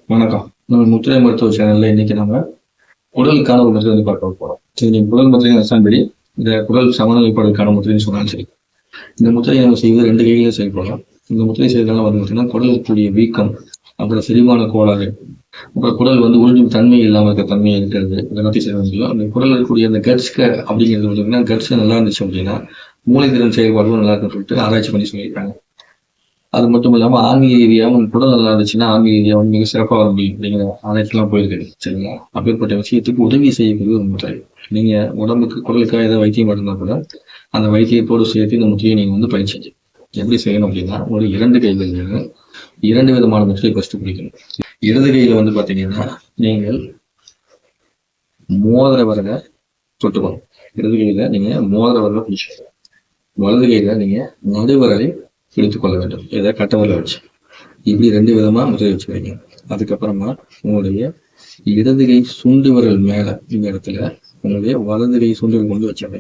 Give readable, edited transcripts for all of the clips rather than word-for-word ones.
வணக்கம். நம்ம முத்திரை மருத்துவ சேனல்ல இன்னைக்கு நம்ம குடலுக்கான ஒரு முத்திரை வந்து பார்க்க போறோம். சரி, நீங்க குடல் முத்திரை நசான்படி இந்த குடல் சமநிலைப்பாடுக்கான முத்திரைன்னு சொன்னாலும் சரி. இந்த முத்திரையை நம்ம செய்வது 2 கைகளிலும் செயல்படலாம். இந்த முத்திரை செய்வதனால வந்து பார்த்தீங்கன்னா குடல் இருக்கக்கூடிய வீக்கம், அப்புறம் செரிமான கோளாறு, அப்புறம் குடல் வந்து உறிஞ்சும் தன்மை இல்லாம இருக்க தன்மையை இருக்கிறது. இதை பத்தி செய்ய முடியும். அந்த குடல் இருக்கக்கூடிய அந்த கட்ஸ்க அப்படிங்கிறது பார்த்தீங்கன்னா கட்ஸ் நல்லா இருந்துச்சு அப்படின்னா மூளைத்திறன் செயல்பாடும் நல்லா இருக்குன்னு சொல்லிட்டு ஆராய்ச்சி பண்ணி சொல்லியிருக்காங்க. அது மட்டும் இல்லாம ஆன்மீக ரீதியா உங்க குடல் நல்லா இருந்துச்சுன்னா ஆன்மீக ரீதியா வந்து மிக சிறப்பா வர முடியும் அப்படிங்கிற ஆராய்ச்சிலாம் போயிருக்கு. சரிங்களா? அப்பேற்பட்ட விஷயத்துக்கு உதவி செய்யக்கூடிய ஒரு முறை. நீங்க உடம்புக்கு குடலுக்காக ஏதாவது வைத்தியம் இருந்தா கூட அந்த வைத்தியத்தோடு சேர்த்து இந்த முறையை நீங்க வந்து பயிற்சி செய்யணும். எப்படி செய்யணும் அப்படின்னா ஒரு 2 கைகள் 2 விதமான முறையை ஃபர்ஸ்ட் பிடிக்கணும். இடது கையில வந்து பாத்தீங்கன்னா நீங்கள் மோதிர விரலை தொட்டுக்கணும். இடது கையில நீங்க மோதிர விரலை பிடிச்சிக்கணும். வலது கையில நீங்க நடுவிரலை பிடித்துக் கொள்ள வேண்டும். இதை கட்டவிரல வச்சு இப்படி 2 விதமா முத்திரை வச்சு வைங்க. அதுக்கப்புறமா உங்களுடைய இடது கை சுண்டு விரல் மேல இந்த இடத்துல உங்களுடைய வலது கை சுண்டு விரல் கொண்டு வச்சிருங்க.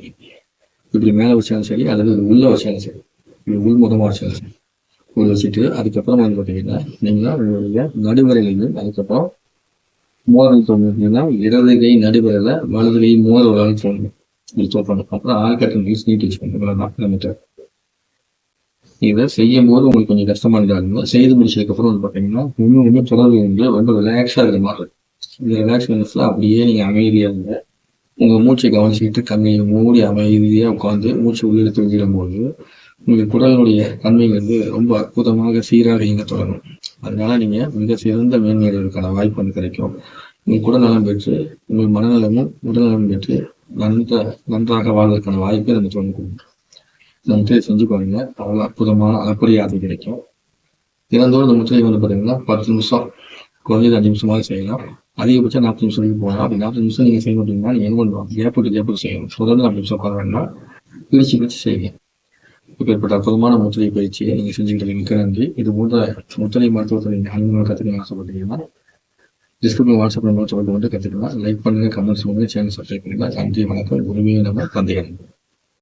இப்படி மேல வச்சாலும் சரி அல்லது உள்ள வச்சாலும் சரி, இப்படி உள்முகமா வச்சாலும் சரி, உள்ள வச்சுட்டு அதுக்கப்புறம் வந்து பார்த்தீங்கன்னா நீங்க உங்களுடைய நடுவிரலையும் அதுக்கப்புறம் மோதிரம் தோணுன்னா இடது கை நடுவிரல வலது கை மோதிரம் தோணும். இப்படி தோற்றணும். அப்புறம் ஆள்கட்டம் நீட்டி வச்சுக்கணும். இவ்வளவுதான். இதை செய்யும் போது உங்களுக்கு கொஞ்சம் கஷ்டமா இருந்தாலும் செய்து முடிச்சதுக்கு அப்புறம் வந்து பாத்தீங்கன்னா இன்னும் தொடர்பு வந்து ரொம்ப ரிலாக்ஸா இருக்கிற மாதிரி இருக்கும். இந்த ரிலாக்ஸ்மெண்ட்ஸ்ல அப்படியே நீங்க அமைதியா இருங்க. உங்க மூச்சை கவனிச்சுக்கிட்டு கண்ணையை மூடி அமைதியா உட்காந்து மூச்சு உள்ளிழுத்து விடும் போது உங்களுக்கு குடலுடைய தன்மை வந்து ரொம்ப அற்புதமாக சீராக இயங்க தொடங்கும். அதனால நீங்க மிக சிறந்த மேன்மைகளுக்கான வாய்ப்பு வந்து கிடைக்கும். உங்கள் குடநலம் பெற்று உங்கள் மனநலமும் உடல்நலம் பெற்று நன்றாக வாழ்வதற்கான வாய்ப்பை நம்ம தொடங்கும். இந்த முத்திரையை செஞ்சு பாருங்க. அவ்வளோ அற்புதமான அளப்பரிய ஆற்றல் கிடைக்கும். தினந்தோறும் இந்த முத்திரையை வந்து பார்த்தீங்கன்னா 10 நிமிஷம் குறைஞ்சது 5 நிமிஷமாக செய்யலாம். அதிகபட்சம் 40 நிமிஷம் வரைக்கும் போகலாம். அப்படி 40 நிமிஷம் நீங்க செய்யணும் அப்படின்னா நீங்க என்ன பண்ணுவோம் கேப் செய்யணும். தொடர்ந்து 40 நிமிஷம் உட்கார வேண்டாம். பிரிச்சு செய்யுங்க. இப்பேற்பட்ட அற்புதமான முத்திரை பயிற்சியை நீங்க செஞ்சுக்கிட்டு மிக்க நன்றி. இது போன்ற முத்திரை மருத்துவத்தை நீங்க அனுபவம் கற்றுக்கணும் ஆசைப்பட்டீங்கன்னா டிஸ்கிரிப்ஷன் வாட்ஸ்அப் நம்பர் வந்து கற்றுக்கலாம். லைக் பண்ணுங்க, கமெண்ட்ஸ் பண்ணுங்க, சேனல் சப்ஸ்கிரைப் பண்ணுங்க. நன்றி, வணக்கம். உரிமையை நம்ம தந்தையன்.